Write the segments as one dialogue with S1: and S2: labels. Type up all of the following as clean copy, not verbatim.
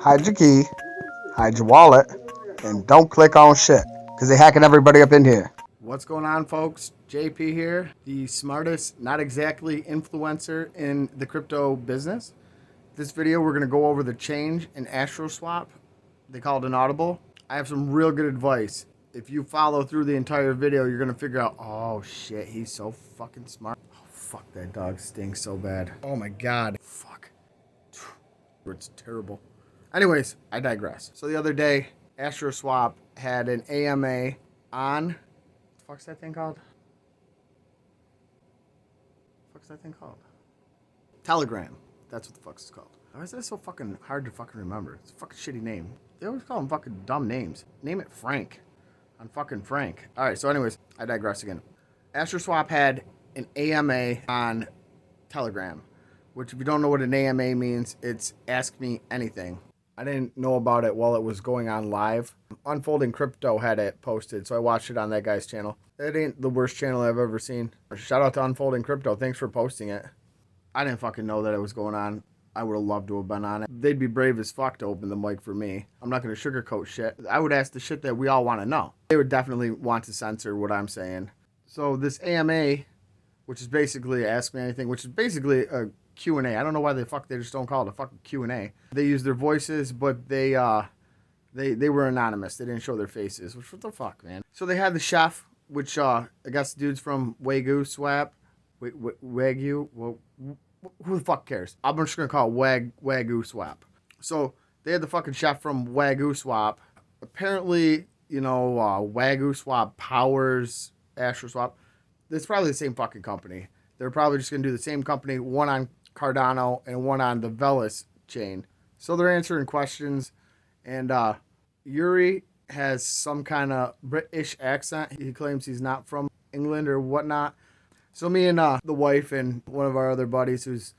S1: hide your key, hide your wallet, and don't click on shit, because they're hacking everybody up in here. What's going on, folks? JP here, the smartest, not exactly influencer in the crypto business. This video, we're going to go over the change in Astro Swap. They call it an audible. I have some real good advice. If you follow through the entire video, you're going to figure out, oh shit, he's so fucking smart. Oh, fuck, that dog stinks so bad. Oh my god. Fuck. It's terrible. Anyways, I digress. So the other day, Astro Swap had an AMA on. What the fuck's that thing called? Telegram. That's what the fuck it's called. Why is that so fucking hard to fucking remember? It's a fucking shitty name. They always call them fucking dumb names. Name it Frank. I'm fucking Frank. Alright, so anyways, I digress again. Astro Swap had an AMA on Telegram, which if you don't know what an AMA means, it's Ask Me Anything. I didn't know about it while it was going on live. Unfolding Crypto had it posted, so I watched it on that guy's channel. It ain't the worst channel I've ever seen. Shout out to Unfolding Crypto. Thanks for posting it. I didn't fucking know that it was going on. I would have loved to have been on it. They'd be brave as fuck to open the mic for me. I'm not going to sugarcoat shit. I would ask the shit that we all want to know. They would definitely want to censor what I'm saying. So this AMA, which is basically Ask Me Anything, which is basically a Q&A. I don't know why the fuck they just don't call it a fucking Q&A. They use their voices, but they were anonymous. They didn't show their faces, which what the fuck, man. So they had the chef, which I guess the dude's from uniswap. Wagyu. Well, who the fuck cares? I'm just gonna call it uniswap. So they had the fucking chef from uniswap. Apparently, you know, uniswap powers Astro Swap. It's probably the same fucking company. They're probably just gonna do the same company, one on Cardano and one on the Velas chain. So they're answering questions, and Yuri has some kind of British accent. He claims he's not from England or whatnot. So me and the wife and one of our other buddies, who's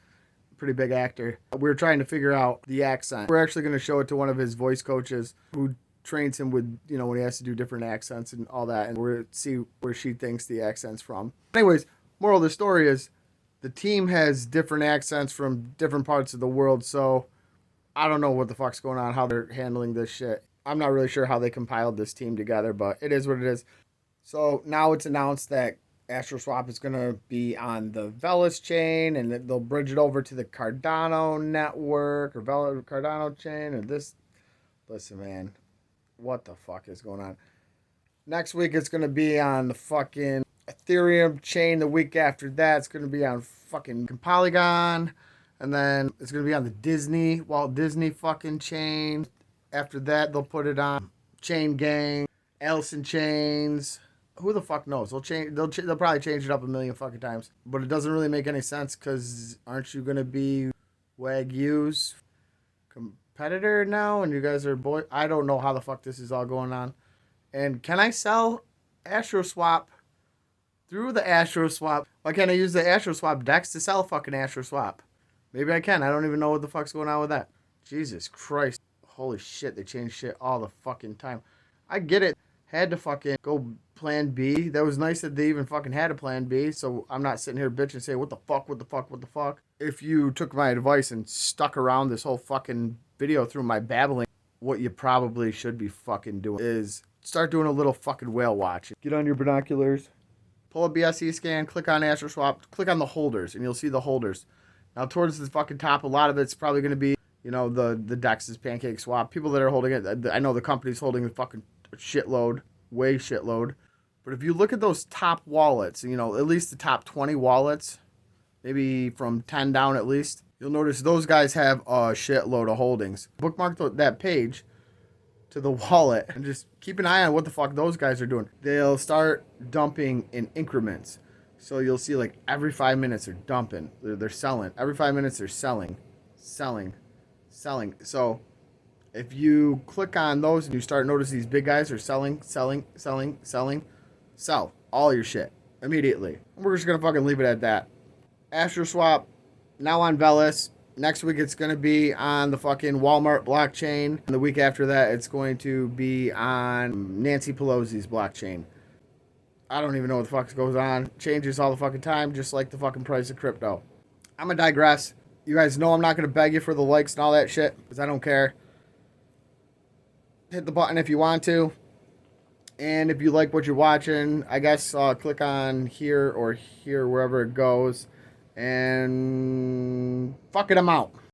S1: a pretty big actor, we were trying to figure out the accent. We're actually going to show it to one of his voice coaches who trains him with, you know, when he has to do different accents and all that, and we're going to see where she thinks the accent's from. Anyways, moral of the story is the team has different accents from different parts of the world, so I don't know what the fuck's going on, how they're handling this shit. I'm not really sure how they compiled this team together, but it is what it is. So now it's announced that Astro Swap is going to be on the Velas chain, and they'll bridge it over to the Cardano network or Cardano chain or this. Listen, man, what the fuck is going on? Next week it's going to be on the fucking Ethereum chain. The week after that it's going to be on fucking Polygon, and then it's going to be on the Walt Disney fucking chain. After that they'll put it on Chain Gang, Allison Chains. Who the fuck knows? They'll probably change it up a million fucking times. But it doesn't really make any sense, because aren't you going to be Wagyu's competitor now? And you guys are boy. I don't know how the fuck this is all going on. And can I sell Astro Swap through the Astro Swap? Why can't I use the Astro Swap DEX to sell fucking Astro Swap? Maybe I can. I don't even know what the fuck's going on with that. Jesus Christ. Holy shit, they change shit all the fucking time. I get it. Had to fucking go plan B. That was nice that they even fucking had a plan B, so I'm not sitting here bitching and saying, what the fuck. If you took my advice and stuck around this whole fucking video through my babbling, what you probably should be fucking doing is start doing a little fucking whale watch. Get on your binoculars, pull a BSC scan, click on Astro Swap, click on the holders, and you'll see the holders. Now, towards the fucking top, a lot of it's probably going to be, you know, the DEXs, pancakeswap, people that are holding it. I know the company's holding the fucking shitload. But if you look at those top wallets, you know, at least the top 20 wallets, maybe from 10 down at least, you'll notice those guys have a shitload of holdings. Bookmark that page to the wallet and just keep an eye on what the fuck those guys are doing. They'll start dumping in increments. So you'll see like every 5 minutes they're dumping. They're selling. Every 5 minutes they're selling. So if you click on those and you start noticing these big guys are selling, sell all your shit immediately. We're just going to fucking leave it at that. Astro Swap, now on Velas. Next week it's going to be on the fucking Walmart blockchain. And the week after that it's going to be on Nancy Pelosi's blockchain. I don't even know what the fuck goes on. Changes all the fucking time, just like the fucking price of crypto. I'm going to digress. You guys know I'm not going to beg you for the likes and all that shit, because I don't care. Hit the button if you want to. And if you like what you're watching, I guess click on here or here, wherever it goes. And fuck it, I'm out.